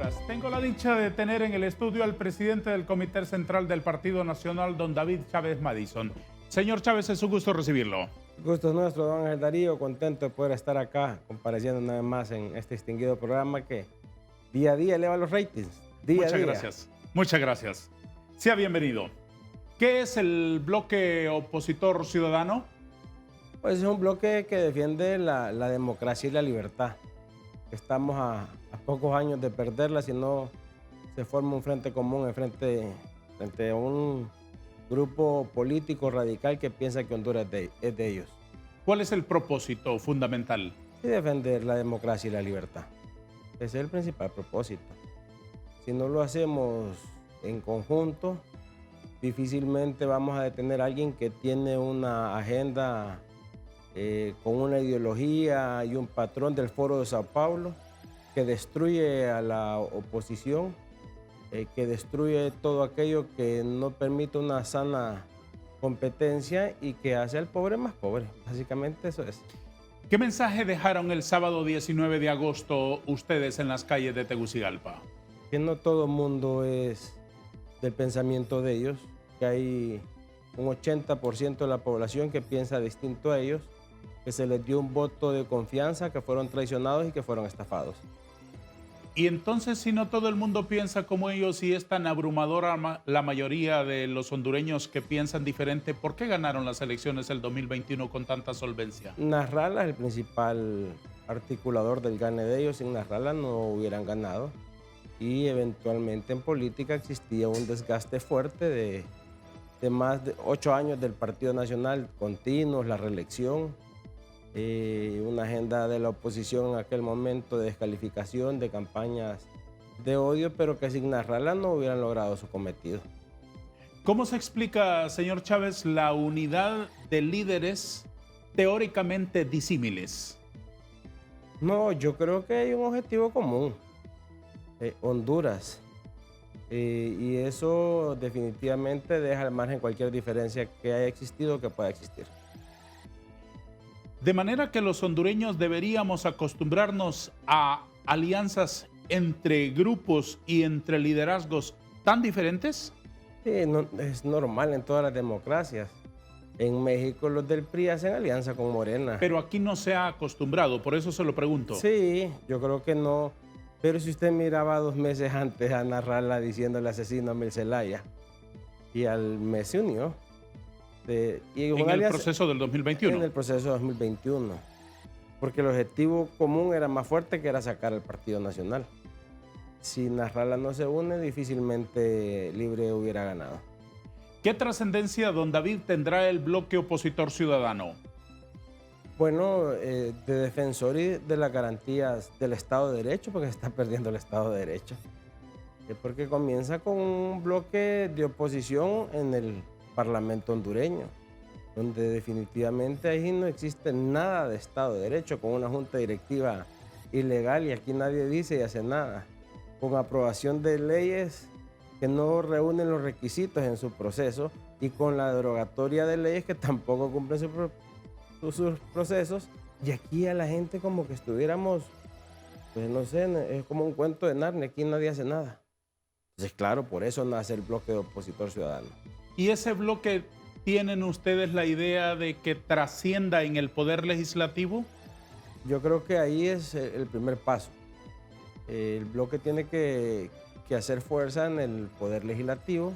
días. Tengo la dicha de tener en el estudio al presidente del Comité Central del Partido Nacional, don David Chávez Madison. Señor Chávez, es un gusto recibirlo. Gusto es nuestro, don Ángel Darío, contento de poder estar acá compareciendo una vez más en este distinguido programa que día a día eleva los ratings. Muchas gracias. Muchas gracias. Sea bienvenido. ¿Qué es el bloque opositor ciudadano? Pues es un bloque que defiende la democracia y la libertad. Estamos a pocos años de perderla si no se forma un frente común frente a un grupo político radical que piensa que Honduras es de ellos. ¿Cuál es el propósito fundamental? Y defender la democracia y la libertad. Ese es el principal propósito. Si no lo hacemos en conjunto, difícilmente vamos a detener a alguien que tiene una agenda con una ideología y un patrón del Foro de Sao Paulo que destruye a la oposición, que destruye todo aquello que no permite una sana competencia y que hace al pobre más pobre. Básicamente eso es. ¿Qué mensaje dejaron el sábado 19 de agosto ustedes en las calles de Tegucigalpa? Que no todo el mundo es del pensamiento de ellos, que hay un 80% de la población que piensa distinto a ellos, que se les dio un voto de confianza, que fueron traicionados y que fueron estafados. Y entonces, si no todo el mundo piensa como ellos y es tan abrumadora la mayoría de los hondureños que piensan diferente, ¿por qué ganaron las elecciones del 2021 con tanta solvencia? Nasrallah es el principal articulador del gane de ellos. Sin Nasrallah no hubieran ganado. Y eventualmente en política existía un desgaste fuerte de más de 8 años del Partido Nacional continuos, la reelección, una agenda de la oposición en aquel momento de descalificación, de campañas de odio, pero que sin Nasrallah no hubieran logrado su cometido. ¿Cómo se explica, señor Chávez, la unidad de líderes teóricamente disímiles? No, yo creo que hay un objetivo común, Honduras. Y eso definitivamente deja al margen cualquier diferencia que haya existido o que pueda existir. De manera que los hondureños deberíamos acostumbrarnos a alianzas entre grupos y entre liderazgos tan diferentes. Sí, no, es normal en todas las democracias. En México los del PRI hacen alianza con Morena. Pero aquí no se ha acostumbrado, por eso se lo pregunto. Sí, yo creo que no. Pero si usted miraba 2 meses antes a Nasrallah diciéndole asesino a Mil Zelaya, y al mes se unió. En el proceso del 2021. En el proceso 2021. Porque el objetivo común era más fuerte, que era sacar al Partido Nacional. Si Nasrallah no se une, difícilmente Libre hubiera ganado. ¿Qué trascendencia, don David, tendrá el bloque opositor ciudadano? Bueno, de defensor y de las garantías del Estado de Derecho, porque se está perdiendo el Estado de Derecho. Porque comienza con un bloque de oposición en el Parlamento hondureño, donde definitivamente ahí no existe nada de Estado de Derecho, con una junta directiva ilegal y aquí nadie dice y hace nada, con aprobación de leyes que no reúnen los requisitos en su proceso y con la derogatoria de leyes que tampoco cumplen sus procesos, y aquí a la gente como que estuviéramos, pues no sé, es como un cuento de Narnia, aquí nadie hace nada. Entonces claro, por eso nace el bloque de opositor ciudadano. ¿Y ese bloque tienen ustedes la idea de que trascienda en el poder legislativo? Yo creo que ahí es el primer paso. El bloque tiene que hacer fuerza en el poder legislativo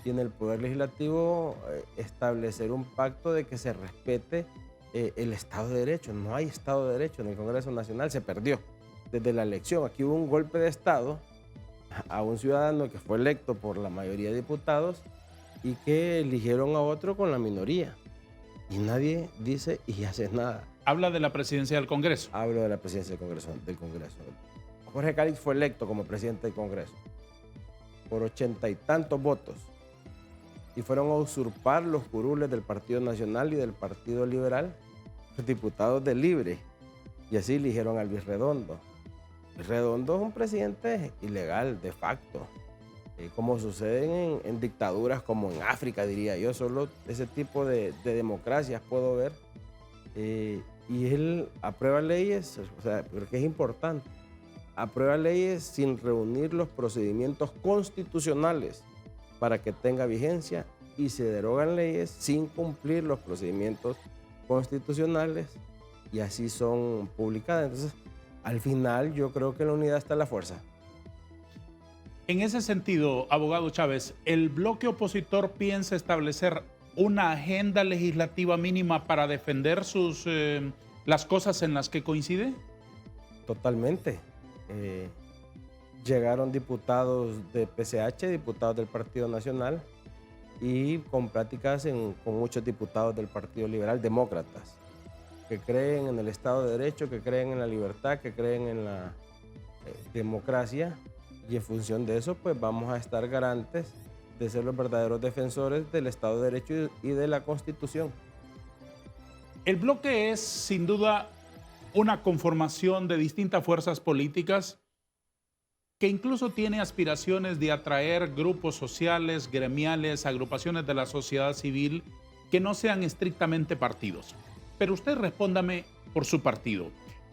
y en el poder legislativo establecer un pacto de que se respete el Estado de Derecho. No hay Estado de Derecho en el Congreso Nacional, se perdió desde la elección. Aquí hubo un golpe de Estado a un ciudadano que fue electo por la mayoría de diputados y que eligieron a otro con la minoría. Y nadie dice y hace nada. Habla de la presidencia del Congreso. Hablo de la presidencia del Congreso. Jorge Calix fue electo como presidente del Congreso por 80 y tantos votos. Y fueron a usurpar los curules del Partido Nacional y del Partido Liberal, los diputados de Libre. Y así eligieron al Luis Redondo. Luis Redondo es un presidente ilegal, de facto. Como suceden en dictaduras como en África, diría yo. Solo ese tipo de democracias puedo ver. Y él aprueba leyes, o sea, porque es importante. aprueba leyes sin reunir los procedimientos constitucionales para que tenga vigencia y se derogan leyes sin cumplir los procedimientos constitucionales y así son publicadas. Entonces, al final yo creo que en la unidad está la fuerza. En ese sentido, abogado Chávez, ¿el bloque opositor piensa establecer una agenda legislativa mínima para defender las cosas en las que coincide? Totalmente. Llegaron diputados de PCH, diputados del Partido Nacional y con pláticas con muchos diputados del Partido Liberal, demócratas, que creen en el Estado de Derecho, que creen en la libertad, que creen en la democracia, y en función de eso pues vamos a estar garantes de ser los verdaderos defensores del Estado de Derecho y de la Constitución. El bloque es sin duda una conformación de distintas fuerzas políticas que incluso tiene aspiraciones de atraer grupos sociales, gremiales, agrupaciones de la sociedad civil que no sean estrictamente partidos. Pero usted respóndame por su partido.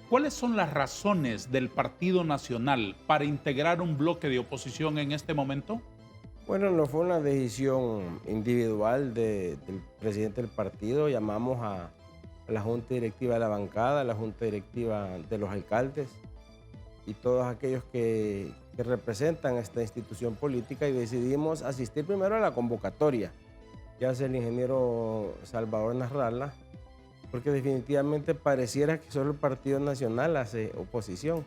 ¿Cuáles son las razones del Partido Nacional para integrar un bloque de oposición en este momento? Bueno, no fue una decisión individual del presidente del partido. Llamamos a la junta directiva de la bancada, a la junta directiva de los alcaldes y todos aquellos que representan esta institución política y decidimos asistir primero a la convocatoria que hace el ingeniero Salvador Nasralla, porque definitivamente pareciera que solo el Partido Nacional hace oposición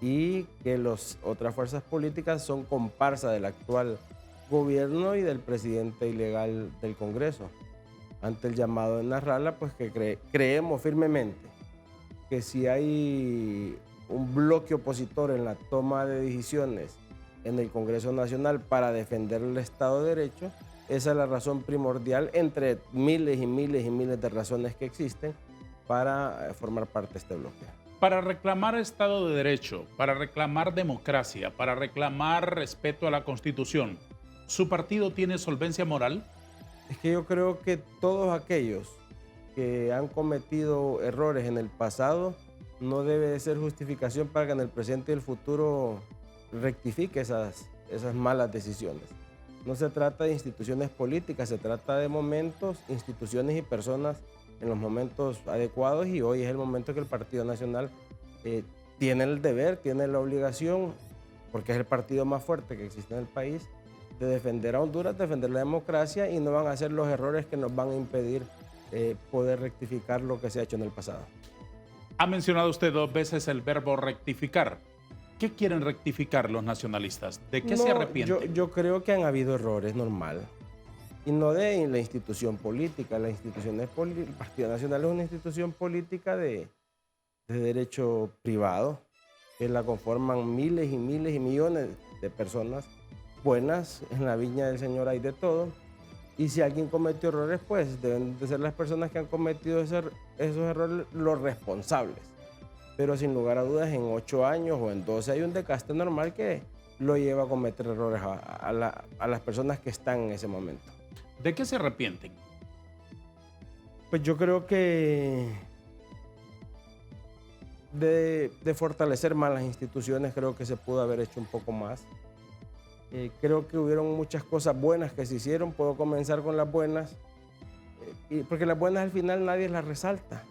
y que las otras fuerzas políticas son comparsa del actual gobierno y del presidente ilegal del Congreso. Ante el llamado de Nasralla, pues que creemos firmemente que si hay un bloque opositor en la toma de decisiones en el Congreso Nacional para defender el Estado de Derecho, esa es la razón primordial entre miles y miles y miles de razones que existen para formar parte de este bloque. Para reclamar Estado de Derecho, para reclamar democracia, para reclamar respeto a la Constitución, ¿su partido tiene solvencia moral? Es que yo creo que todos aquellos que han cometido errores en el pasado no debe de ser justificación para que en el presente y el futuro rectifique esas malas decisiones. No se trata de instituciones políticas, se trata de momentos, instituciones y personas en los momentos adecuados, y hoy es el momento que el Partido Nacional tiene el deber, tiene la obligación, porque es el partido más fuerte que existe en el país, de defender a Honduras, defender la democracia, y no van a hacer los errores que nos van a impedir poder rectificar lo que se ha hecho en el pasado. Ha mencionado usted 2 veces el verbo rectificar. ¿Qué quieren rectificar los nacionalistas? ¿De qué se arrepienten? Yo creo que han habido errores, normal. Y no de la institución política. El Partido Nacional es una institución política de derecho privado, que la conforman miles y miles y millones de personas buenas. En la viña del Señor hay de todo. Y si alguien cometió errores, pues deben de ser las personas que han cometido esos errores los responsables. Pero sin lugar a dudas, en 8 años o en 12 hay un desgaste normal que lo lleva a cometer errores a las personas que están en ese momento. ¿De qué se arrepienten? Pues yo creo que de fortalecer más las instituciones, creo que se pudo haber hecho un poco más. Creo que hubieron muchas cosas buenas que se hicieron. Puedo comenzar con las buenas, porque las buenas al final nadie las resalta.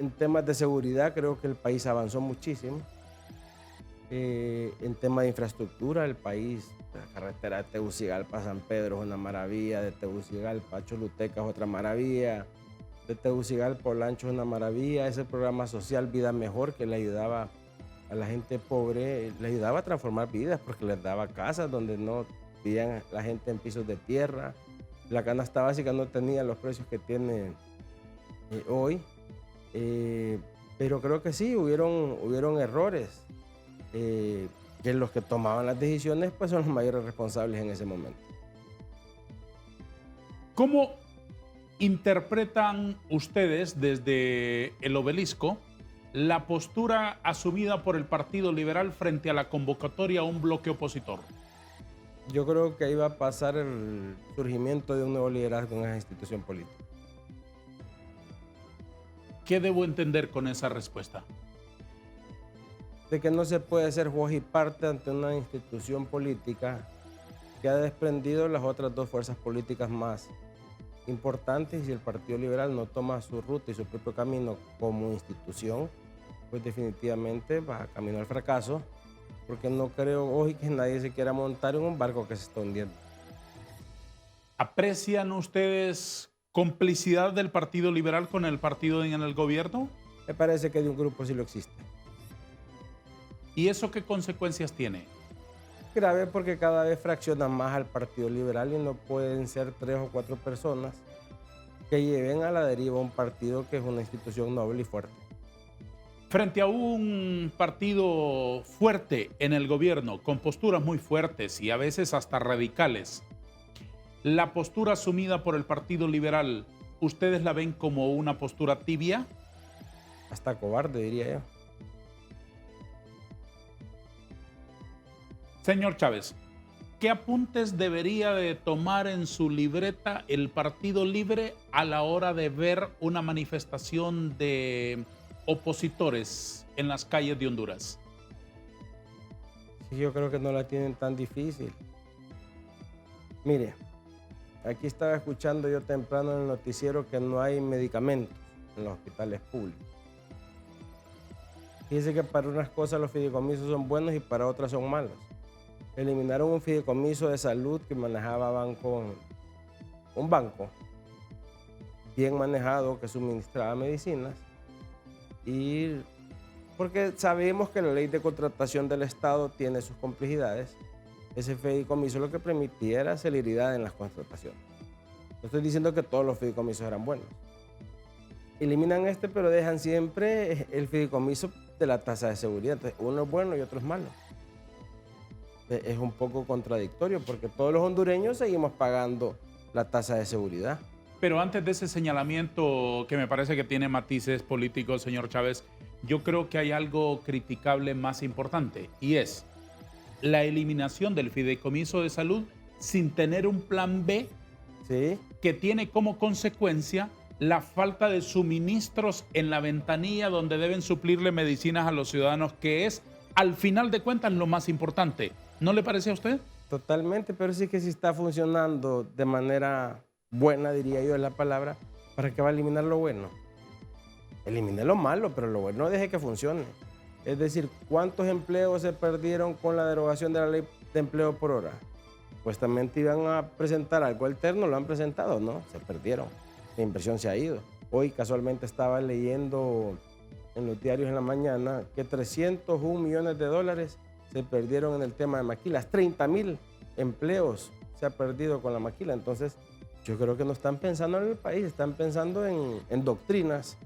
En temas de seguridad creo que el país avanzó muchísimo. En temas de infraestructura, el país, la carretera de Tegucigalpa a San Pedro es una maravilla, de Tegucigalpa a Choluteca es otra maravilla, de Tegucigalpa a Olancho es una maravilla. Ese programa social Vida Mejor, que le ayudaba a la gente pobre, le ayudaba a transformar vidas porque les daba casas donde no vivían la gente en pisos de tierra. La canasta básica no tenía los precios que tiene hoy. Pero creo que sí, hubieron errores, que los que tomaban las decisiones pues son los mayores responsables en ese momento. ¿Cómo interpretan ustedes desde el Obelisco la postura asumida por el Partido Liberal frente a la convocatoria a un bloque opositor? Yo creo que ahí va a pasar el surgimiento de un nuevo liderazgo en esa institución política. ¿Qué debo entender con esa respuesta? De que no se puede ser juez y parte ante una institución política que ha desprendido las otras dos fuerzas políticas más importantes, y si el Partido Liberal no toma su ruta y su propio camino como institución, pues definitivamente va camino al fracaso, porque no creo hoy que nadie se quiera montar en un barco que se está hundiendo. ¿Aprecian ustedes complicidad del Partido Liberal con el partido en el gobierno? Me parece que de un grupo sí lo existe. ¿Y eso qué consecuencias tiene? Grave porque cada vez fraccionan más al Partido Liberal y no pueden ser 3 o 4 personas que lleven a la deriva un partido que es una institución noble y fuerte. Frente a un partido fuerte en el gobierno, con posturas muy fuertes y a veces hasta radicales, la postura asumida por el Partido Liberal, ¿ustedes la ven como una postura tibia? Hasta cobarde, diría yo. Señor Chávez, ¿qué apuntes debería de tomar en su libreta el Partido Libre a la hora de ver una manifestación de opositores en las calles de Honduras? Sí, yo creo que no la tienen tan difícil. Mire, aquí estaba escuchando yo temprano en el noticiero que no hay medicamentos en los hospitales públicos. Dice que para unas cosas los fideicomisos son buenos y para otras son malos. Eliminaron un fideicomiso de salud que manejaba un banco bien manejado que suministraba medicinas, y porque sabemos que la ley de contratación del Estado tiene sus complejidades. Ese fideicomiso lo que permitía era celeridad en las contrataciones. No estoy diciendo que todos los fideicomisos eran buenos. Eliminan este, pero dejan siempre el fideicomiso de la tasa de seguridad. Entonces, uno es bueno y otro es malo. Es un poco contradictorio porque todos los hondureños seguimos pagando la tasa de seguridad. Pero antes de ese señalamiento que me parece que tiene matices políticos, señor Chávez, yo creo que hay algo criticable más importante, y es la eliminación del fideicomiso de salud sin tener un plan B, ¿Sí? que tiene como consecuencia la falta de suministros en la ventanilla donde deben suplirle medicinas a los ciudadanos, que es, al final de cuentas, lo más importante. ¿No le parece a usted? Totalmente, pero sí que sí está funcionando de manera buena, diría yo, es la palabra. ¿Para qué va a eliminar lo bueno? Elimine lo malo, pero lo bueno deje que funcione. Es decir, ¿cuántos empleos se perdieron con la derogación de la ley de empleo por hora? Supuestamente iban a presentar algo alterno, lo han presentado, ¿no? Se perdieron. La inversión se ha ido. Hoy casualmente estaba leyendo en los diarios en la mañana que 301 millones de dólares se perdieron en el tema de maquilas. 30,000 empleos se ha perdido con la maquila. Entonces, yo creo que no están pensando en el país, están pensando en doctrinas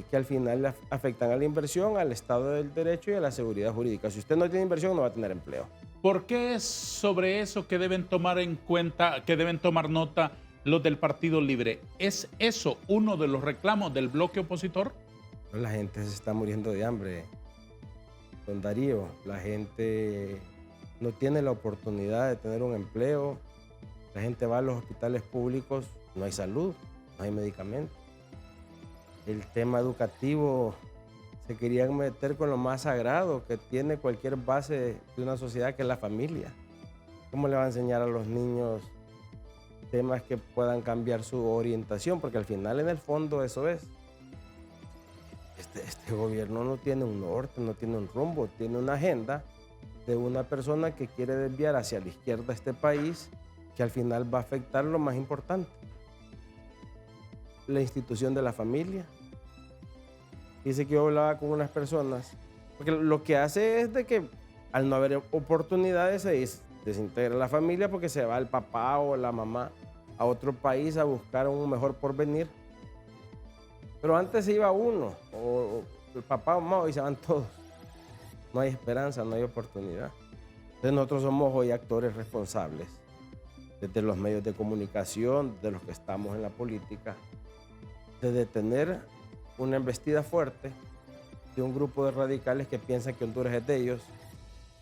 que al final le afectan a la inversión, al Estado del Derecho y a la seguridad jurídica. Si usted no tiene inversión, no va a tener empleo. ¿Por qué es sobre eso que deben tomar en cuenta, que deben tomar nota los del Partido Libre? ¿Es eso uno de los reclamos del bloque opositor? La gente se está muriendo de hambre, don Darío. La gente no tiene la oportunidad de tener un empleo. La gente va a los hospitales públicos, no hay salud, no hay medicamentos. El tema educativo, se querían meter con lo más sagrado que tiene cualquier base de una sociedad, que es la familia. ¿Cómo le va a enseñar a los niños temas que puedan cambiar su orientación? Porque al final, en el fondo, eso es. Este gobierno no tiene un norte, no tiene un rumbo, tiene una agenda de una persona que quiere desviar hacia la izquierda este país, que al final va a afectar lo más importante: la institución de la familia. Dice que yo hablaba con unas personas, porque lo que hace es de que al no haber oportunidades se desintegra la familia, porque se va el papá o la mamá a otro país a buscar un mejor porvenir. Pero antes se iba uno, o el papá o mamá, y se van todos. No hay esperanza, no hay oportunidad. Entonces nosotros somos hoy actores responsables, desde los medios de comunicación, de los que estamos en la política, de detener una embestida fuerte de un grupo de radicales que piensan que Honduras es de ellos,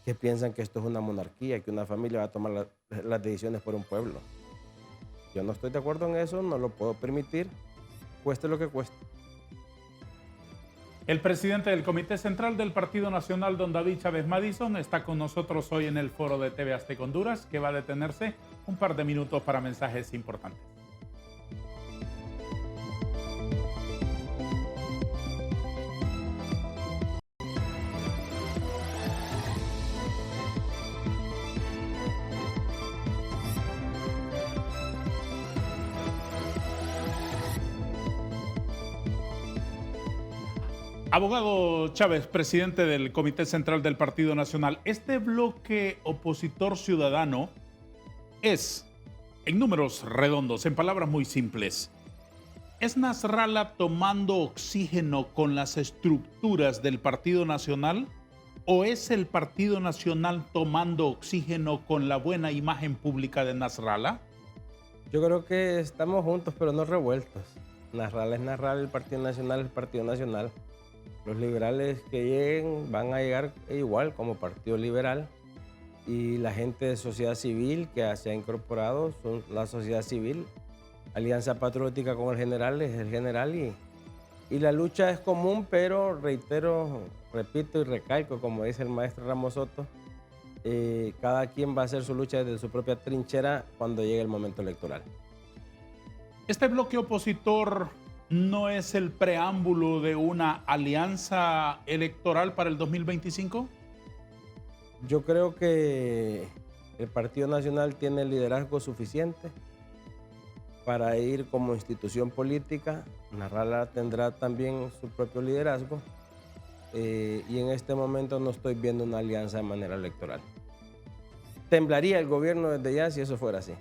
que piensan que esto es una monarquía, que una familia va a tomar las decisiones por un pueblo. Yo no estoy de acuerdo en eso, no lo puedo permitir, cueste lo que cueste. El presidente del Comité Central del Partido Nacional, don David Chávez Madison, está con nosotros hoy en el foro de TV Azteca Honduras, que va a detenerse un par de minutos para mensajes importantes. Abogado Chávez, presidente del Comité Central del Partido Nacional, este bloque opositor ciudadano es, en números redondos, en palabras muy simples, ¿es Nasrallah tomando oxígeno con las estructuras del Partido Nacional o es el Partido Nacional tomando oxígeno con la buena imagen pública de Nasrallah? Yo creo que estamos juntos, pero no revueltos. Nasrallah es Nasrallah, el Partido Nacional es el Partido Nacional. Los liberales que lleguen van a llegar igual como Partido Liberal, y la gente de sociedad civil que se ha incorporado son la sociedad civil. Alianza Patriótica con el general es el general, y la lucha es común, pero reitero, repito y recalco, como dice el maestro Ramos Soto, cada quien va a hacer su lucha desde su propia trinchera cuando llegue el momento electoral. Este bloque opositor no es el preámbulo de una alianza electoral para el 2025. Yo creo que el Partido Nacional tiene el liderazgo suficiente para ir como institución política. Nasrallah tendrá también su propio liderazgo, y en este momento no estoy viendo una alianza de manera electoral. Temblaría el gobierno desde ya si eso fuera así.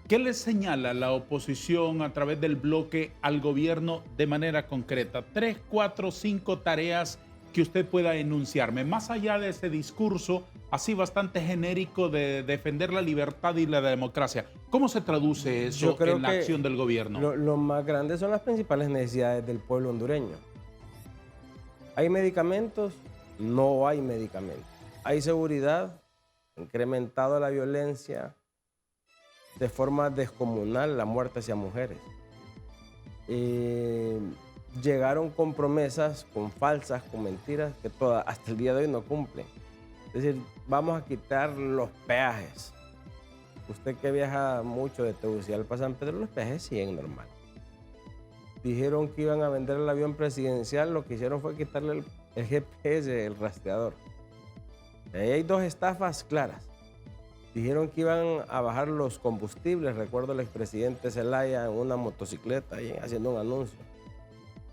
¿Qué le señala la oposición a través del bloque al gobierno de manera concreta? 3, 4, 5 tareas que usted pueda enunciarme, más allá de ese discurso así bastante genérico de defender la libertad y la democracia. ¿Cómo se traduce eso en la acción del gobierno? Lo más grande son las principales necesidades del pueblo hondureño. ¿Hay medicamentos? No hay medicamentos. ¿Hay seguridad? Incrementado la violencia de forma descomunal, la muerte hacia mujeres. Llegaron con promesas, con falsas, con mentiras, que hasta el día de hoy no cumplen. Es decir, vamos a quitar los peajes. Usted que viaja mucho de Tegucigalpa a San Pedro, los peajes siguen normal. Dijeron que iban a vender el avión presidencial, lo que hicieron fue quitarle el GPS, el rastreador. Ahí hay dos estafas claras. Dijeron que iban a bajar los combustibles. Recuerdo al expresidente Zelaya en una motocicleta ahí haciendo un anuncio.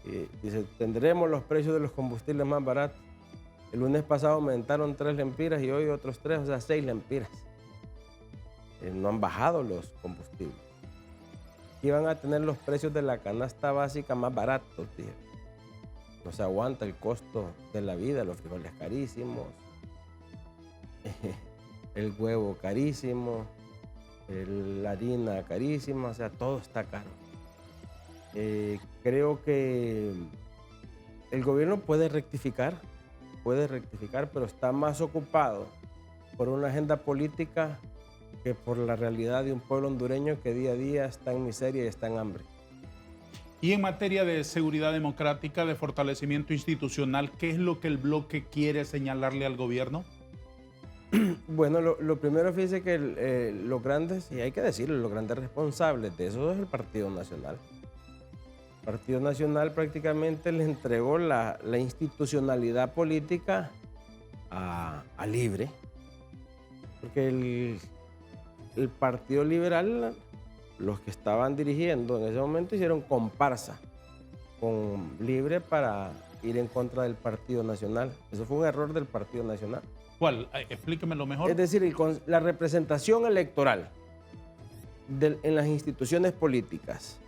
Y dice, tendremos los precios de los combustibles más baratos. El lunes pasado aumentaron 3 lempiras y hoy otros 3, o sea, 6 lempiras. No han bajado los combustibles. Iban a tener los precios de la canasta básica más baratos, dijeron. No se aguanta el costo de la vida, los frijoles carísimos. El huevo carísimo, la harina carísima, o sea, todo está caro. Creo que el gobierno puede rectificar, pero está más ocupado por una agenda política que por la realidad de un pueblo hondureño que día a día está en miseria y está en hambre. Y en materia de seguridad democrática, de fortalecimiento institucional, ¿qué es lo que el bloque quiere señalarle al gobierno? Bueno, lo primero, fíjese que los grandes, y hay que decirlo, los grandes responsables de eso es el Partido Nacional. El Partido Nacional prácticamente le entregó la institucionalidad política a Libre, porque el Partido Liberal, los que estaban dirigiendo en ese momento, hicieron comparsa con Libre para ir en contra del Partido Nacional. Eso fue un error del Partido Nacional. ¿Cuál? Explíquemelo mejor. Es decir, la representación electoral en las instituciones políticas.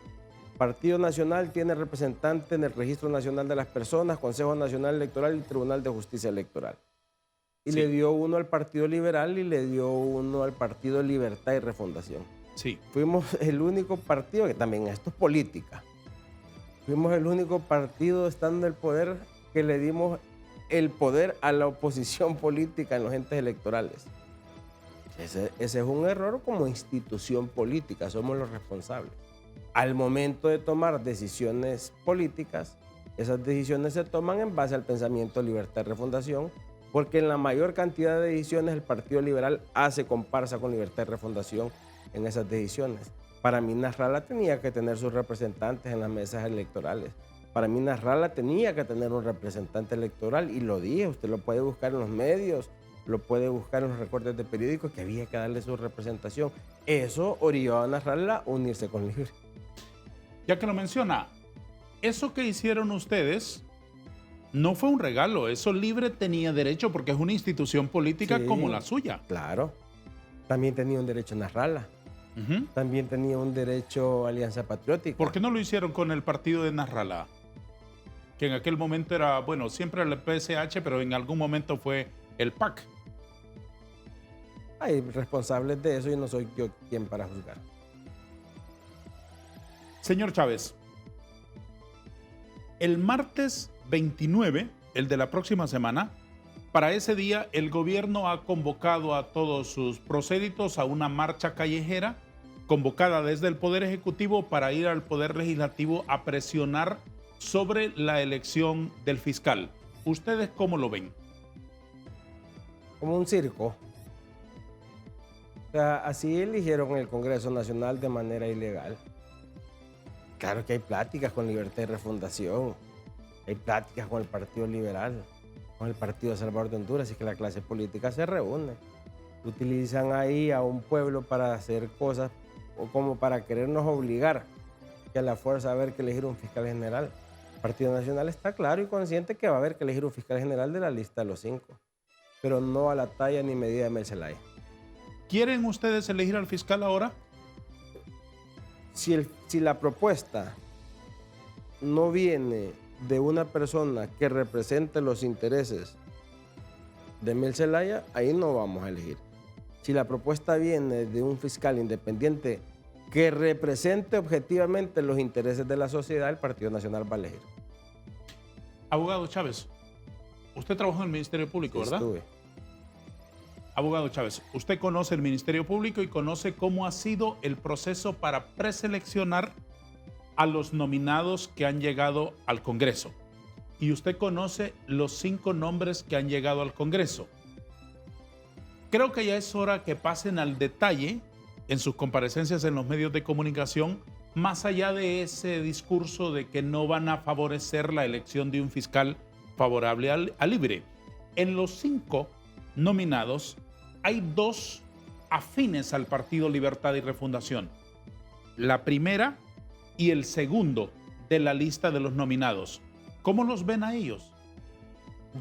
Partido Nacional tiene representante en el Registro Nacional de las Personas, Consejo Nacional Electoral y Tribunal de Justicia Electoral. Y sí, le dio uno al Partido Liberal y le dio uno al Partido Libertad y Refundación. Sí. Fuimos el único partido, que también esto es política, fuimos el único partido estando en el poder que le dimos el poder a la oposición política en los entes electorales. Ese es un error como institución política, somos los responsables. Al momento de tomar decisiones políticas, Esas decisiones se toman en base al pensamiento de libertad de refundación, porque en la mayor cantidad de decisiones el Partido Liberal hace comparsa con libertad de refundación en esas decisiones. Para mí Nasralla tenía que tener sus representantes en las mesas electorales. Para mí Nasralla tenía que tener un representante electoral y lo dije, usted lo puede buscar en los medios, lo puede buscar en los recortes de periódicos, que había que darle su representación. Eso orilló a Nasralla a unirse con Libre. Ya que lo menciona, eso que hicieron ustedes no fue un regalo, eso Libre tenía derecho porque es una institución política Sí, como la suya. claro. También tenía un derecho Nasralla. También tenía un derecho Alianza Patriótica. ¿Por qué no lo hicieron con el partido de Nasralla? Que en aquel momento era, bueno, siempre el PSH, pero en algún momento fue el PAC. Hay responsables de eso y no soy yo quien para juzgar. Señor Chávez, el martes 29, el de la próxima semana, para ese día el gobierno ha convocado a todos sus prosélitos a una marcha callejera convocada desde el Poder Ejecutivo para ir al Poder Legislativo a presionar sobre la elección del fiscal. ¿Ustedes cómo lo ven? Como un circo. O sea, así eligieron el Congreso Nacional de manera ilegal. Claro que hay pláticas con Libertad y Refundación, hay pláticas con el Partido Liberal, con el Partido de Salvador de Honduras, y que la clase política se reúne. Utilizan ahí a un pueblo para hacer cosas o como para querernos obligar que a la fuerza va a haber que elegir un fiscal general. El Partido Nacional está claro y consciente que va a haber que elegir un fiscal general de la lista de los 5, pero no a la talla ni medida de Mel Zelaya. ¿Quieren ustedes elegir al fiscal ahora? Si la propuesta no viene de una persona que represente los intereses de Mel Zelaya, ahí no vamos a elegir. Si la propuesta viene de un fiscal independiente que represente objetivamente los intereses de la sociedad, el Partido Nacional va a elegir. Abogado Chávez, usted trabajó en el Ministerio Público, ¿verdad? Estuve. Abogado Chávez, usted conoce el Ministerio Público y conoce cómo ha sido el proceso para preseleccionar a los nominados que han llegado al Congreso. Y usted conoce los 5 nombres que han llegado al Congreso. Creo que ya es hora que pasen al detalle en sus comparecencias en los medios de comunicación, más allá de ese discurso de que no van a favorecer la elección de un fiscal favorable a Libre. En los 5 nominados, hay 2 afines al Partido Libertad y Refundación. La primera y el segundo de la lista de los nominados. ¿Cómo los ven a ellos?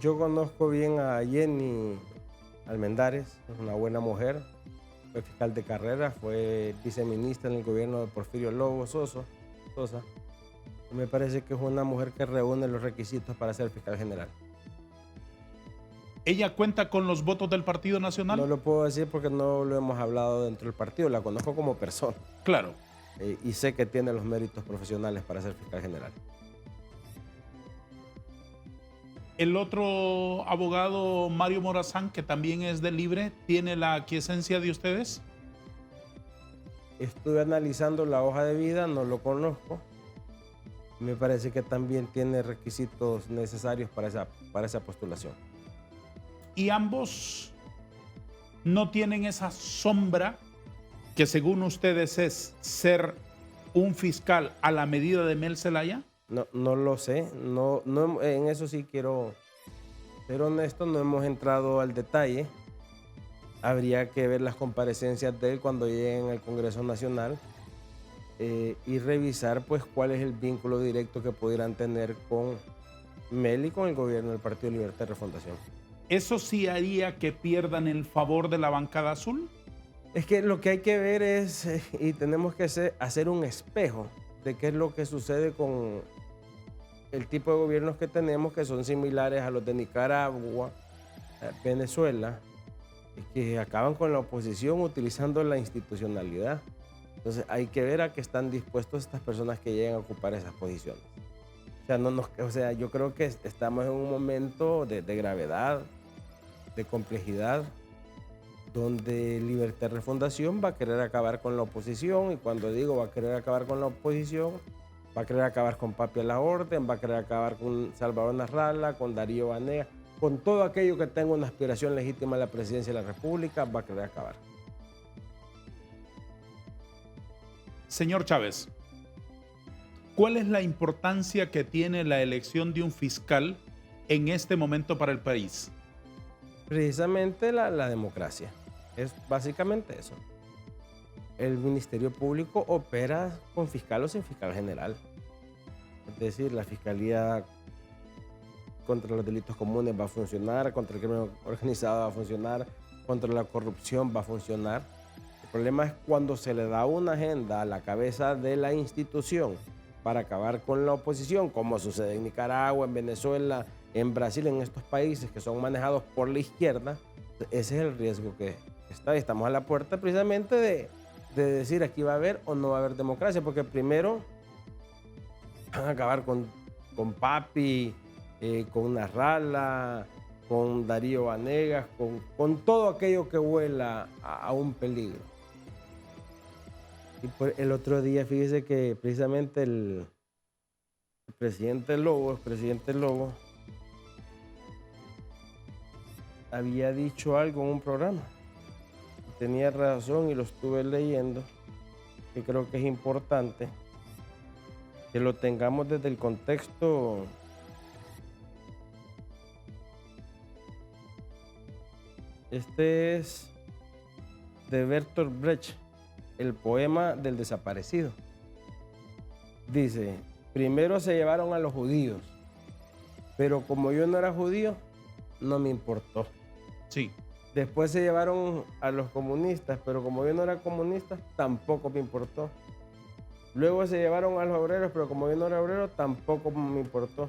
Yo conozco bien a Jenny Almendares, es una buena mujer, fue fiscal de carrera, fue viceministra en el gobierno de Porfirio Lobo Sosa. Me parece que es una mujer que reúne los requisitos para ser fiscal general. ¿Ella cuenta con los votos del Partido Nacional? No lo puedo decir porque no lo hemos hablado dentro del partido, la conozco como persona. Claro. Y sé que tiene los méritos profesionales para ser fiscal general. El otro abogado, Mario Morazán, que también es de Libre, ¿tiene la aquiescencia de ustedes? Estuve analizando la hoja de vida, no lo conozco. Me parece que también tiene requisitos necesarios para esa postulación. Y ambos no tienen esa sombra que según ustedes es ser un fiscal a la medida de Mel Zelaya. No lo sé, no, en eso sí quiero ser honesto, no hemos entrado al detalle. Habría que ver las comparecencias de él cuando lleguen al Congreso Nacional y revisar pues cuál es el vínculo directo que pudieran tener con Mel y con el gobierno del Partido Libertad y Refundación. ¿Eso sí haría que pierdan el favor de la bancada azul? Es que lo que hay que ver es, y tenemos que hacer un espejo de qué es lo que sucede con el tipo de gobiernos que tenemos, que son similares a los de Nicaragua, Venezuela, que acaban con la oposición utilizando la institucionalidad. Entonces hay que ver a qué están dispuestos estas personas que llegan a ocupar esas posiciones. O sea, yo creo que estamos en un momento de gravedad, de complejidad, donde Libertad y Refundación va a querer acabar con la oposición, y cuando digo va a querer acabar con la oposición, Va a querer acabar con Papi a la Orden, va a querer acabar con Salvador Narrala, con Darío Vanegas, con todo aquello que tenga una aspiración legítima a la presidencia de la República, va a querer acabar. Señor Chávez, ¿cuál es la importancia que tiene la elección de un fiscal en este momento para el país? Precisamente la democracia. Es básicamente eso. El Ministerio Público opera con fiscal o sin fiscal general. Es decir, la Fiscalía contra los delitos comunes va a funcionar, contra el crimen organizado va a funcionar, contra la corrupción va a funcionar. El problema es cuando se le da una agenda a la cabeza de la institución para acabar con la oposición, como sucede en Nicaragua, en Venezuela, en Brasil, en estos países que son manejados por la izquierda. Ese es el riesgo que está. Estamos a la puerta precisamente de decir aquí va a haber o no va a haber democracia, porque primero van a acabar con Papi, con Narrala, con Darío Vanegas, con todo aquello que huela a un peligro. Y el otro día, fíjese que precisamente el presidente Lobo, había dicho algo en un programa. Tenía razón y lo estuve leyendo, que creo que es importante que lo tengamos desde el contexto Este es de Bertolt Brecht, el poema del desaparecido. Dice, primero se llevaron a los judíos, pero como yo no era judío, no me importó. Sí. Después se llevaron a los comunistas, pero como yo no era comunista, tampoco me importó. Luego se llevaron a los obreros, pero como yo no era obrero, tampoco me importó.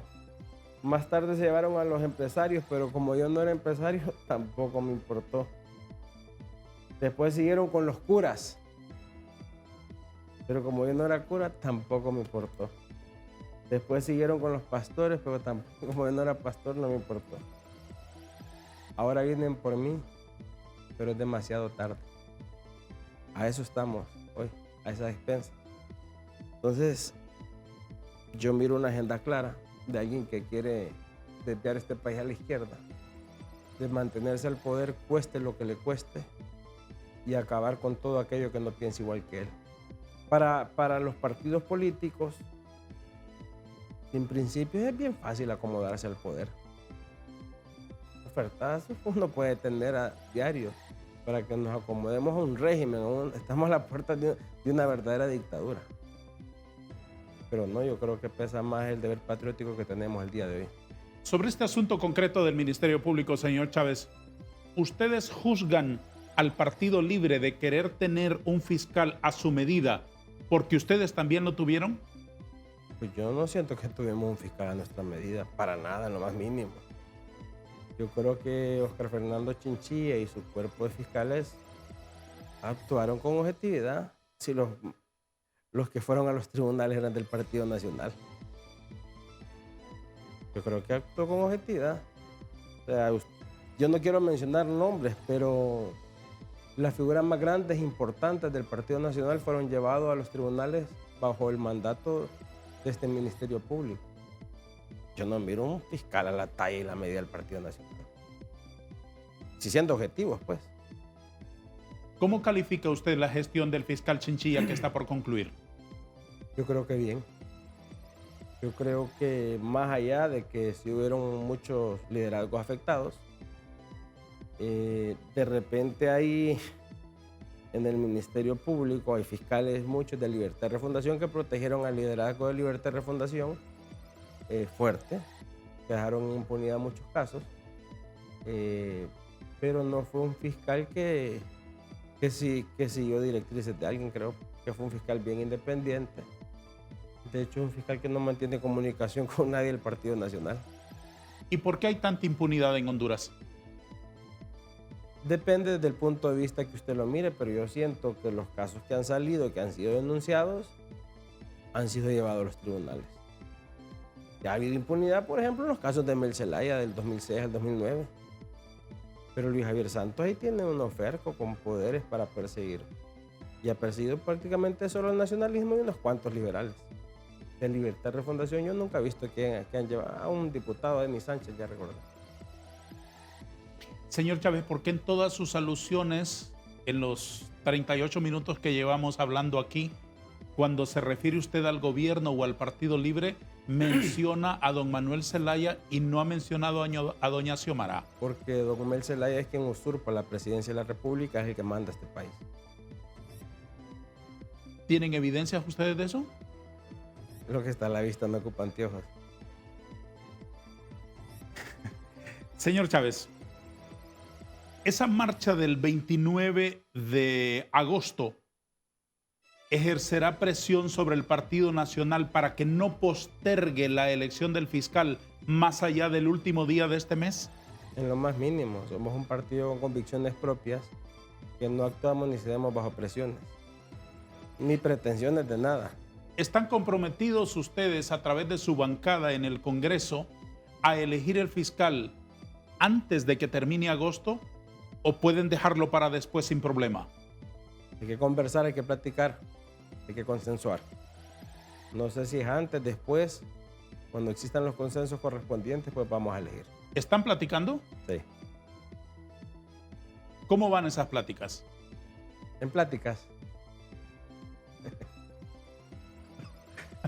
Más tarde se llevaron a los empresarios, pero como yo no era empresario, tampoco me importó. Después siguieron con los curas, pero como yo no era cura, tampoco me importó. Después siguieron con los pastores, pero tampoco, como yo no era pastor, no me importó. Ahora vienen por mí, pero es demasiado tarde. A eso estamos hoy, a esa despensa. Entonces, yo miro una agenda clara de alguien que quiere desviar este país a la izquierda, de mantenerse al poder cueste lo que le cueste y acabar con todo aquello que no piensa igual que él. Para los partidos políticos, en principio es bien fácil acomodarse al poder. Ofertazos uno puede tener a diario para que nos acomodemos a un régimen, estamos a la puerta de una verdadera dictadura. Pero no, yo creo que pesa más el deber patriótico que tenemos el día de hoy. Sobre este asunto concreto del Ministerio Público, señor Chávez, ¿ustedes juzgan al Partido Libre de querer tener un fiscal a su medida porque ustedes también lo tuvieron? Pues yo no siento que tuvimos un fiscal a nuestra medida, para nada, en lo más mínimo. Yo creo que Óscar Fernando Chinchilla y su cuerpo de fiscales actuaron con objetividad. Si los que fueron a los tribunales eran del Partido Nacional. Yo creo que actuó con objetividad. O sea, yo no quiero mencionar nombres, pero las figuras más grandes e importantes del Partido Nacional fueron llevados a los tribunales bajo el mandato de este Ministerio Público. Yo no miro un fiscal a la talla y la medida del Partido Nacional. Si siendo objetivos, pues. ¿Cómo califica usted la gestión del fiscal Chinchilla que está por concluir? Yo creo que bien. Yo creo que más allá de que sí hubieron muchos liderazgos afectados, de repente hay en el Ministerio Público hay fiscales muchos de Libertad y Refundación que protegieron al liderazgo de Libertad y Refundación fuerte, que dejaron en impunidad muchos casos, pero no fue un fiscal que siguió directrices de alguien. Creo que fue un fiscal bien independiente. De hecho, es un fiscal que no mantiene comunicación con nadie del Partido Nacional. ¿Y por qué hay tanta impunidad en Honduras? Depende desde el punto de vista que usted lo mire, pero yo siento que los casos que han salido, que han sido denunciados, han sido llevados a los tribunales. Ya ha habido impunidad, por ejemplo, en los casos de Mel Zelaya del 2006 al 2009. Pero Luis Javier Santos ahí tiene un oferco con poderes para perseguir. Y ha perseguido prácticamente solo el nacionalismo y unos cuantos liberales. de Libertad Refundación, yo nunca he visto que han llevado a un diputado, Denis Sánchez, ya recuerdo. Señor Chávez, ¿por qué en todas sus alusiones, en los 38 minutos que llevamos hablando aquí, cuando se refiere usted al gobierno o al Partido Libre, menciona a don Manuel Zelaya y no ha mencionado a doña Xiomara? Porque don Manuel Zelaya es quien usurpa la presidencia de la República, es el que manda a este país. ¿Tienen evidencias ustedes de eso? Lo que está a la vista no ocupa anteojos. Señor Chávez, esa marcha del 29 de agosto ejercerá presión sobre el Partido Nacional para que no postergue la elección del fiscal más allá del último día de este mes. En lo más mínimo, somos un partido con convicciones propias, que no actuamos ni cedemos bajo presiones, ni pretensiones de nada. ¿Están comprometidos ustedes a través de su bancada en el Congreso a elegir el fiscal antes de que termine agosto o pueden dejarlo para después sin problema? Hay que conversar, hay que platicar, hay que consensuar. No sé si es antes, después, cuando existan los consensos correspondientes, pues vamos a elegir. ¿Están platicando? Sí. ¿Cómo van esas pláticas? En pláticas.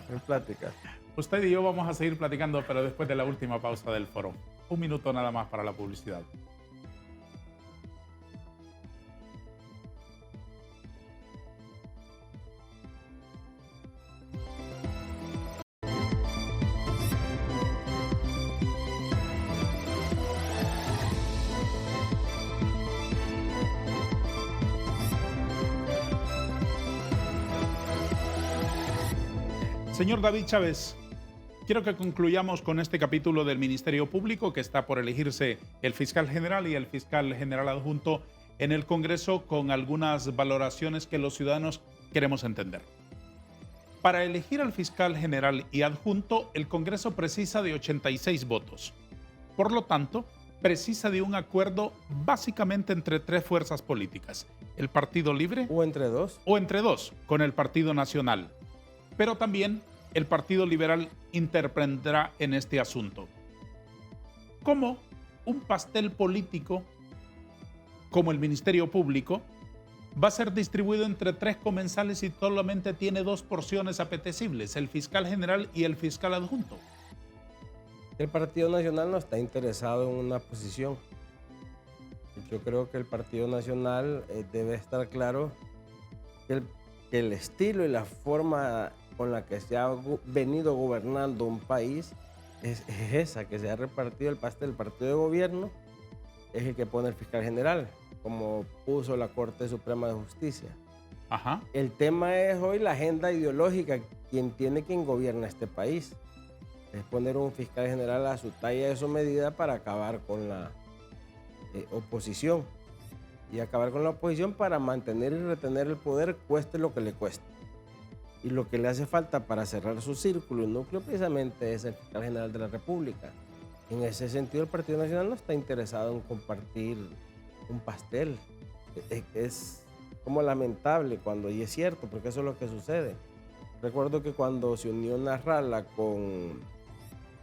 En pláticas. Usted y yo vamos a seguir platicando, pero después de la última pausa del foro. Un minuto nada más para la publicidad. Señor David Chávez, quiero que concluyamos con este capítulo del Ministerio Público, que está por elegirse el fiscal general y el fiscal general adjunto en el Congreso, con algunas valoraciones que los ciudadanos queremos entender. Para elegir al fiscal general y adjunto, el Congreso precisa de 86 votos. Por lo tanto, precisa de un acuerdo básicamente entre tres fuerzas políticas: el Partido Libre O entre dos. o entre dos, con el Partido Nacional. Pero también el Partido Liberal intervendrá en este asunto. ¿Cómo un pastel político, como el Ministerio Público, va a ser distribuido entre tres comensales y solamente tiene dos porciones apetecibles, el fiscal general y el fiscal adjunto? El Partido Nacional no está interesado en una posición. Yo creo que el Partido Nacional debe estar claro que el estilo y la forma con la que se ha venido gobernando un país es esa, que se ha repartido el pastel. El partido de gobierno es el que pone el fiscal general, como puso la Corte Suprema de Justicia. Ajá. El tema es hoy la agenda ideológica, quien gobierna este país. Es poner un fiscal general a su talla y a su medida para acabar con la oposición. Y acabar con la oposición para mantener y retener el poder, cueste lo que le cueste. Y lo que le hace falta para cerrar su círculo y núcleo precisamente es el fiscal general de la República. En ese sentido, el Partido Nacional no está interesado en compartir un pastel. Es como lamentable y es cierto, porque eso es lo que sucede. Recuerdo que cuando se unió Nasralla con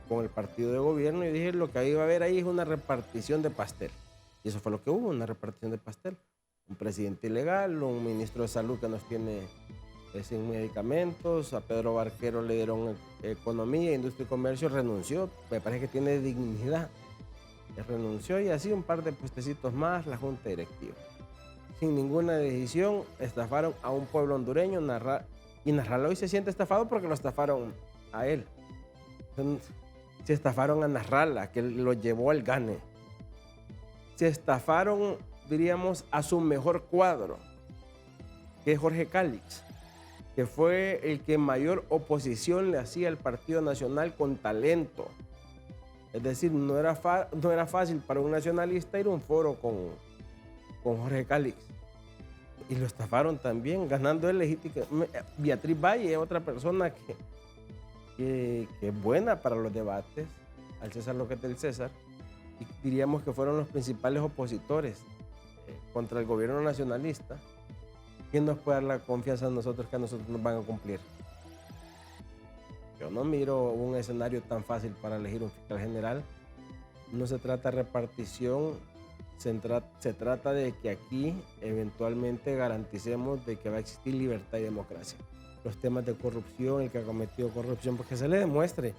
el partido de gobierno, yo dije, lo que iba a haber ahí es una repartición de pastel. Y eso fue lo que hubo, una repartición de pastel. Un presidente ilegal, un ministro de salud que nos tiene sin medicamentos, a Pedro Barquero le dieron economía, industria y comercio, renunció, me parece que tiene dignidad, renunció, y así un par de puestecitos más, la junta directiva. Sin ninguna decisión, estafaron a un pueblo hondureño, y Nasralla hoy se siente estafado porque lo estafaron a él. Se estafaron a Nasralla, que lo llevó al gane. Se estafaron, diríamos, a su mejor cuadro, que es Jorge Cálix, que fue el que mayor oposición le hacía al Partido Nacional con talento. Es decir, no era fácil para un nacionalista ir a un foro con Jorge Cálix. Y lo estafaron también, ganando él legítimamente. Beatriz Valle es otra persona que es buena para los debates, al César lo que es del César, y diríamos que fueron los principales opositores contra el gobierno nacionalista. ¿Quién nos puede dar la confianza a nosotros que a nosotros nos van a cumplir? Yo no miro un escenario tan fácil para elegir un fiscal general. No se trata de repartición, se trata de que aquí eventualmente garanticemos de que va a existir libertad y democracia. Los temas de corrupción, el que ha cometido corrupción, pues que se le demuestre.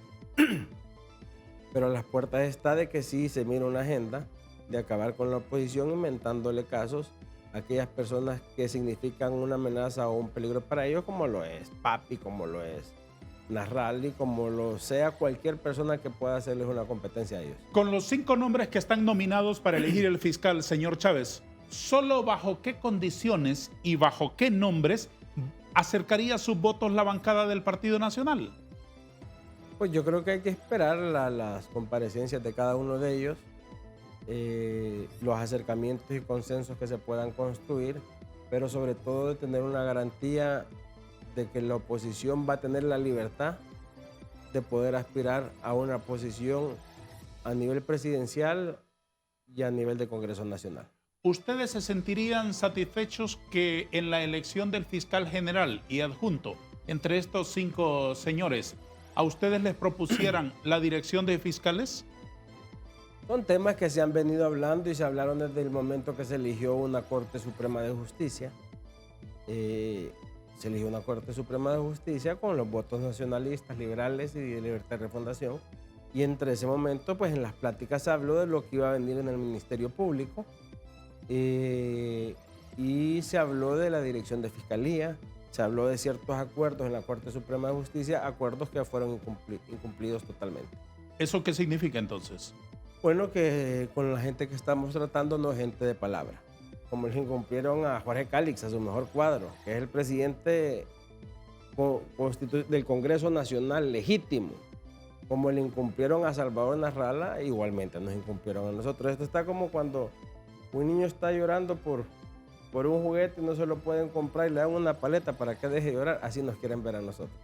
Pero a las puertas está de que sí se mira una agenda de acabar con la oposición inventándole casos a aquellas personas que significan una amenaza o un peligro para ellos, como lo es Papi, como lo es Nasralli, como lo sea cualquier persona que pueda hacerles una competencia a ellos. Con los 5 nombres que están nominados para elegir el fiscal, señor Chávez, ¿solo bajo qué condiciones y bajo qué nombres acercaría sus votos la bancada del Partido Nacional? Pues yo creo que hay que esperar las comparecencias de cada uno de ellos, los acercamientos y consensos que se puedan construir, pero sobre todo de tener una garantía de que la oposición va a tener la libertad de poder aspirar a una posición a nivel presidencial y a nivel de Congreso Nacional. ¿Ustedes se sentirían satisfechos que en la elección del fiscal general y adjunto, entre estos 5 señores, a ustedes les propusieran la dirección de fiscales? Son temas que se han venido hablando y se hablaron desde el momento que se eligió una Corte Suprema de Justicia. Se eligió una Corte Suprema de Justicia con los votos nacionalistas, liberales y de Libertad de Refundación. Y entre ese momento, pues en las pláticas se habló de lo que iba a venir en el Ministerio Público y se habló de la dirección de Fiscalía, se habló de ciertos acuerdos en la Corte Suprema de Justicia, acuerdos que fueron incumplidos totalmente. ¿Eso qué significa entonces? Bueno, que con la gente que estamos tratando no es gente de palabra. Como les incumplieron a Jorge Cálix, a su mejor cuadro, que es el presidente del Congreso Nacional legítimo. Como le incumplieron a Salvador Narrala, igualmente nos incumplieron a nosotros. Esto está como cuando un niño está llorando por un juguete y no se lo pueden comprar y le dan una paleta para que deje de llorar. Así nos quieren ver a nosotros.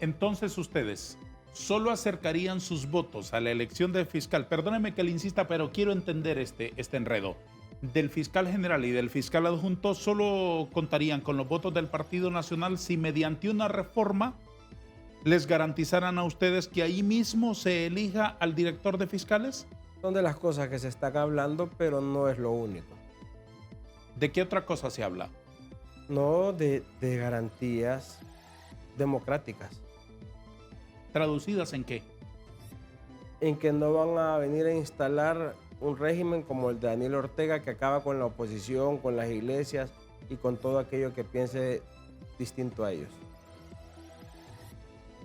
Entonces ustedes solo acercarían sus votos a la elección del fiscal. Perdóneme que le insista, pero quiero entender este enredo. Del fiscal general y del fiscal adjunto solo contarían con los votos del Partido Nacional si mediante una reforma les garantizaran a ustedes que ahí mismo se elija al director de fiscales. Son de las cosas que se están hablando, pero no es lo único. ¿De qué otra cosa se habla? No, de garantías democráticas. ¿Traducidas en qué? En que no van a venir a instalar un régimen como el de Daniel Ortega, que acaba con la oposición, con las iglesias y con todo aquello que piense distinto a ellos.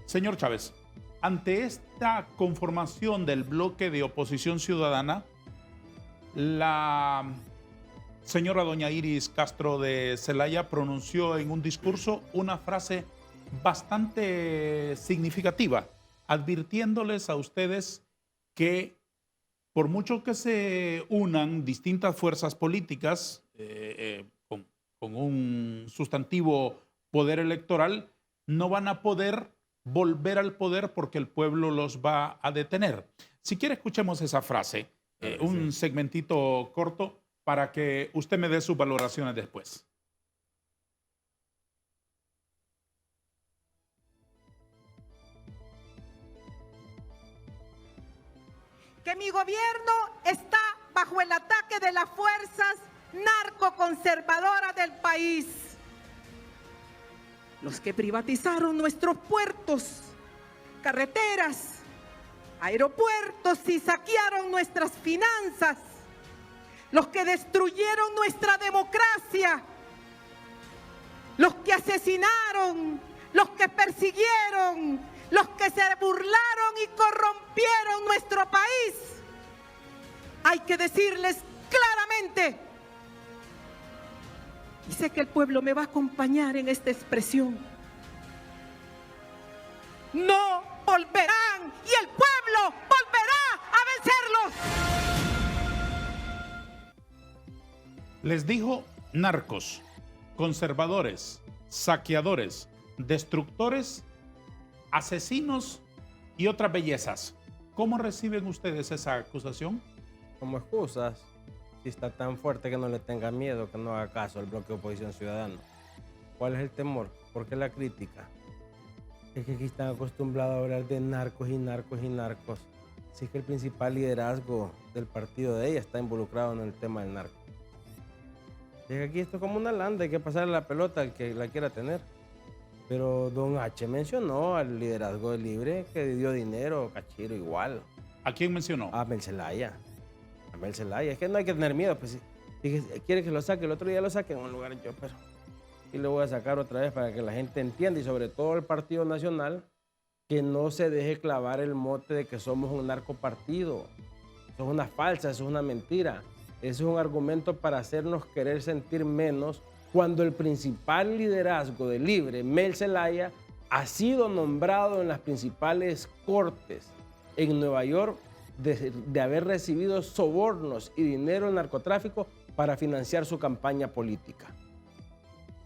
Señor Chávez, ante esta conformación del bloque de oposición ciudadana, la señora doña Iris Castro de Celaya pronunció en un discurso una frase bastante significativa, advirtiéndoles a ustedes que por mucho que se unan distintas fuerzas políticas con un sustantivo poder electoral, no van a poder volver al poder porque el pueblo los va a detener. Si quiere, escuchemos esa frase, un segmentito corto para que usted me dé sus valoraciones después. Que mi gobierno está bajo el ataque de las fuerzas narcoconservadoras del país. Los que privatizaron nuestros puertos, carreteras, aeropuertos y saquearon nuestras finanzas. Los que destruyeron nuestra democracia. Los que asesinaron, los que persiguieron, los que se burlaron y corrompieron nuestro país. Hay que decirles claramente, y sé que el pueblo me va a acompañar en esta expresión, no volverán y el pueblo volverá a vencerlos. Les dijo narcos, conservadores, saqueadores, destructores, asesinos y otras bellezas. ¿Cómo reciben ustedes esa acusación? Como excusas, si está tan fuerte que no le tenga miedo, que no haga caso al bloque de oposición ciudadana. ¿Cuál es el temor? ¿Por qué la crítica? Es que aquí están acostumbrados a hablar de narcos y narcos y narcos. Así que el principal liderazgo del partido de ella está involucrado en el tema del narco. Es que aquí esto es como una landa, hay que pasarle la pelota al que la quiera tener. Pero don H mencionó al liderazgo de Libre que dio dinero, Cachiro igual. ¿A quién mencionó? A Mel Zelaya. A Mel Zelaya. Es que no hay que tener miedo. Pues, si quiere que lo saque, el otro día lo saque en un lugar yo, pero... Y lo voy a sacar otra vez para que la gente entienda, y sobre todo el Partido Nacional, que no se deje clavar el mote de que somos un narcopartido. Eso es una falsa, eso es una mentira. Eso es un argumento para hacernos querer sentir menos cuando el principal liderazgo de Libre, Mel Zelaya, ha sido nombrado en las principales cortes en Nueva York de haber recibido sobornos y dinero en narcotráfico para financiar su campaña política.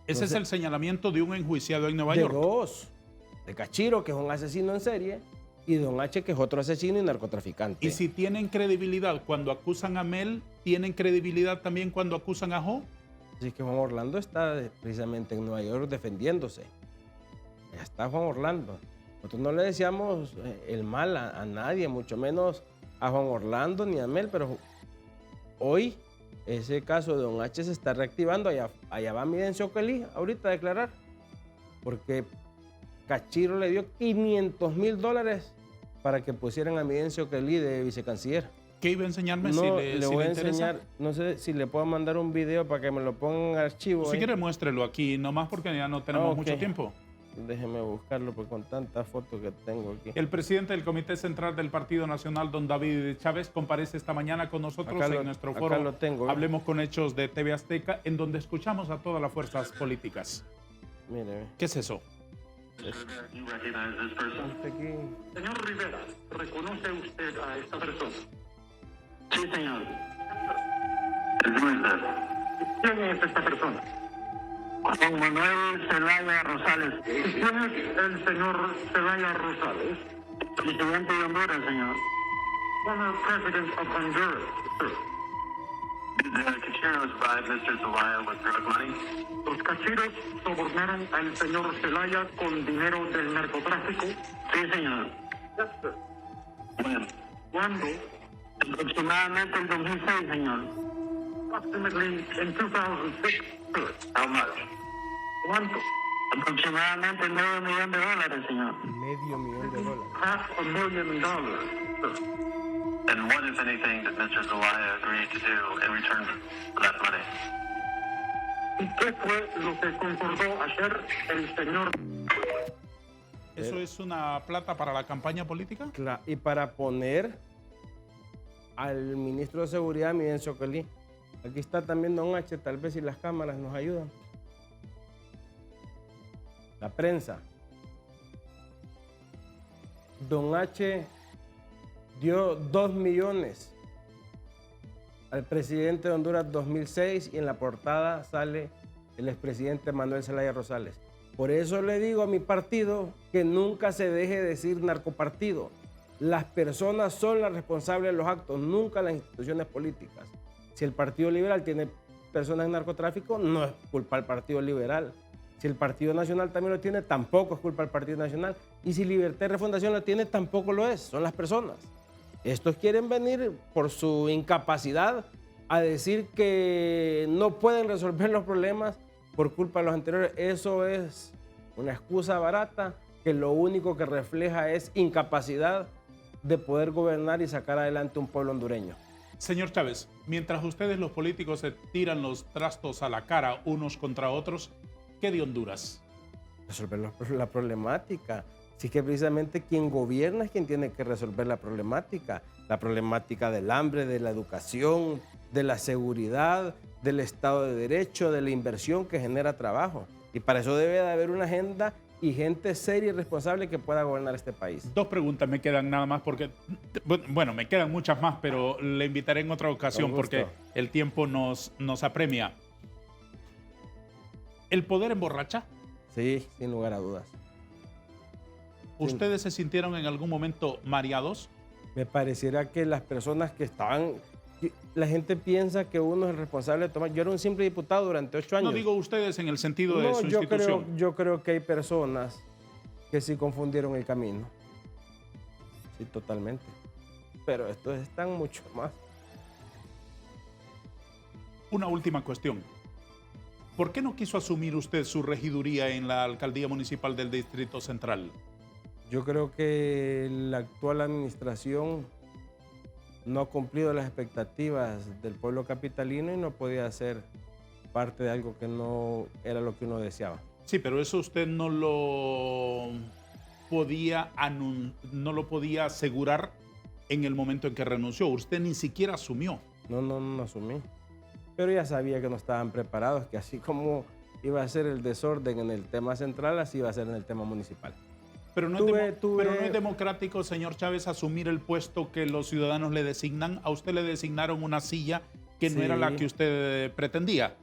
Ese es el señalamiento de un enjuiciado en Nueva De York. dos. De Cachiro, que es un asesino en serie, y don H, que es otro asesino y narcotraficante. Y si tienen credibilidad cuando acusan a Mel, ¿tienen credibilidad también cuando acusan a Jo? Así que Juan Orlando está precisamente en Nueva York defendiéndose. Ya está Juan Orlando. Nosotros no le decíamos el mal a nadie, mucho menos a Juan Orlando ni a Mel, pero hoy ese caso de don H se está reactivando. Allá va Midencio Kelly ahorita a declarar, porque Cachiro le dio $500,000 para que pusieran a Midencio Kelly de vicecanciller. ¿Qué iba a enseñarme? No, si le si voy a interesa. enseñar, no sé si le puedo mandar un video para que me lo pongan en archivo. Si ahí. quiere, muéstrelo aquí, nomás porque ya no tenemos Ok. mucho tiempo. Déjeme buscarlo pues, con tantas fotos que tengo aquí. El presidente del Comité Central del Partido Nacional, don David Chávez, comparece esta mañana con nosotros en nuestro acá foro lo tengo. Hablemos con Hechos de TV Azteca, en donde escuchamos a todas las fuerzas políticas. Mire, ¿Qué es eso? You recognize this person? este aquí. Señor Rivera, ¿reconoce usted a esta persona? Sí, señor. ¿Quién es esta persona? Juan Manuel Zelaya Rosales. ¿Quién es el señor Zelaya Rosales? Presidente de Honduras, señor. Former President of Honduras, sir. Did the Cachiros bribe Mr. Zelaya with drug money? Los Cachiros sobornaron al señor Zelaya con dinero del narcotráfico. Sí, señor. Yes, sir. When? ¿Cuándo? Aproximadamente en 2006, señor. Approximately in 2006, sir. How much? ¿Cuánto? Aproximadamente $9 millones, señor. $500,000. $500,000, sir. And what, if anything, did Mr. Zelaya agree to do in return for that money? ¿Y qué fue lo que concordó hacer el señor? ¿Eso es una plata para la campaña política? Y para poner al ministro de Seguridad, Midencio Kelly. Aquí está también don H, tal vez si las cámaras nos ayudan. La prensa. Don H dio 2 millones al presidente de Honduras 2006 y en la portada sale el expresidente Manuel Zelaya Rosales. Por eso le digo a mi partido que nunca se deje decir narcopartido. Las personas son las responsables de los actos, nunca las instituciones políticas. Si el Partido Liberal tiene personas en narcotráfico, no es culpa del Partido Liberal. Si el Partido Nacional también lo tiene, tampoco es culpa del Partido Nacional. Y si Libertad y Refundación lo tiene, tampoco lo es, son las personas. Estos quieren venir por su incapacidad a decir que no pueden resolver los problemas por culpa de los anteriores. Eso es una excusa barata que lo único que refleja es incapacidad de poder gobernar y sacar adelante un pueblo hondureño. Señor Chávez, mientras ustedes los políticos se tiran los trastos a la cara unos contra otros, ¿qué de Honduras? Resolver la problemática. Sí, que precisamente quien gobierna es quien tiene que resolver la problemática del hambre, de la educación, de la seguridad, del Estado de Derecho, de la inversión que genera trabajo. Y para eso debe de haber una agenda y gente seria y responsable que pueda gobernar este país. 2 preguntas me quedan nada más porque, bueno, me quedan muchas más, pero le invitaré en otra ocasión Con gusto. porque el tiempo nos apremia. ¿El poder emborracha? Sí, sin lugar a dudas. ¿Ustedes se sintieron en algún momento mareados? Me pareciera que las personas que estaban... La gente piensa que uno es el responsable de tomar... Yo era un simple diputado durante 8 años. No digo ustedes en el sentido de su yo institución. creo que hay personas que sí confundieron el camino. Sí, totalmente. Pero estos están mucho más. Una última cuestión. ¿Por qué no quiso asumir usted su regiduría en la alcaldía municipal del Distrito Central? Yo creo que la actual administración no ha cumplido las expectativas del pueblo capitalino y no podía ser parte de algo que no era lo que uno deseaba. Sí, pero eso usted no lo podía asegurar en el momento en que renunció. Usted ni siquiera asumió. No asumí. Pero ya sabía que no estaban preparados, que así como iba a ser el desorden en el tema central, así iba a ser en el tema municipal. Pero no, pero no es democrático, señor Chávez, asumir el puesto que los ciudadanos le designan. A usted le designaron una silla que no era la que usted pretendía.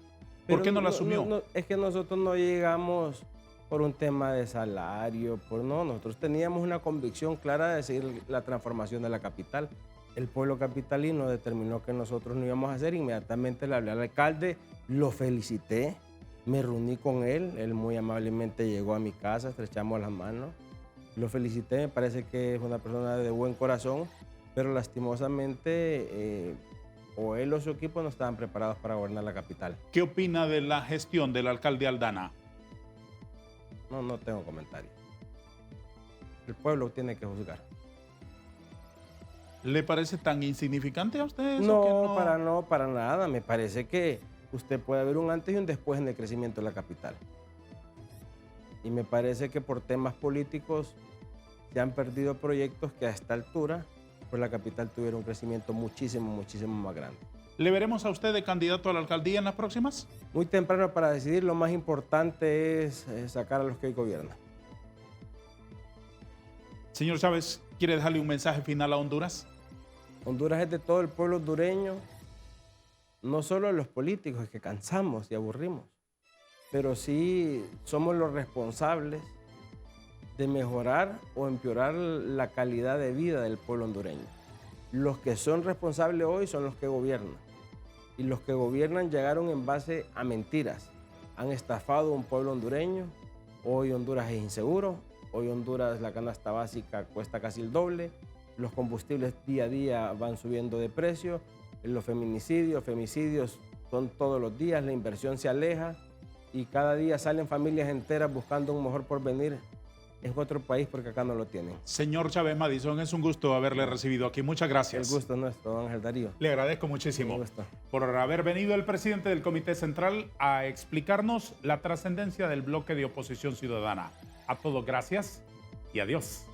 ¿Por qué no la asumió? Es que nosotros no llegamos por un tema de salario, nosotros teníamos una convicción clara de seguir la transformación de la capital. El pueblo capitalino determinó que nosotros no íbamos a hacer. Inmediatamente le hablé al alcalde, lo felicité, me reuní con él muy amablemente llegó a mi casa, estrechamos las manos, lo felicité, me parece que es una persona de buen corazón, pero lastimosamente o él o su equipo no estaban preparados para gobernar la capital. ¿Qué opina de la gestión del alcalde Aldana? No tengo comentario. El pueblo tiene que juzgar. ¿Le parece tan insignificante a usted eso? No, para nada. Me parece que usted puede ver un antes y un después en el crecimiento de la capital. Y me parece que por temas políticos se han perdido proyectos que a esta altura, pues la capital tuviera un crecimiento muchísimo más grande. ¿Le veremos a usted de candidato a la alcaldía en las próximas? Muy temprano para decidir. Lo más importante es sacar a los que hoy gobiernan. Señor Chávez, ¿quiere dejarle un mensaje final a Honduras? Honduras es de todo el pueblo hondureño, no solo de los políticos, que cansamos y aburrimos, pero sí somos los responsables de mejorar o empeorar la calidad de vida del pueblo hondureño. Los que son responsables hoy son los que gobiernan. Y los que gobiernan llegaron en base a mentiras. Han estafado a un pueblo hondureño. Hoy Honduras es inseguro. Hoy Honduras la canasta básica cuesta casi el doble. Los combustibles día a día van subiendo de precio. Los femicidios son todos los días. La inversión se aleja. Y cada día salen familias enteras buscando un mejor porvenir en otro país porque acá no lo tienen. Señor Chávez Madison, es un gusto haberle recibido aquí. Muchas gracias. El gusto es nuestro, don Ángel Darío. Le agradezco muchísimo por haber venido el presidente del Comité Central a explicarnos la trascendencia del bloque de oposición ciudadana. A todos, gracias y adiós.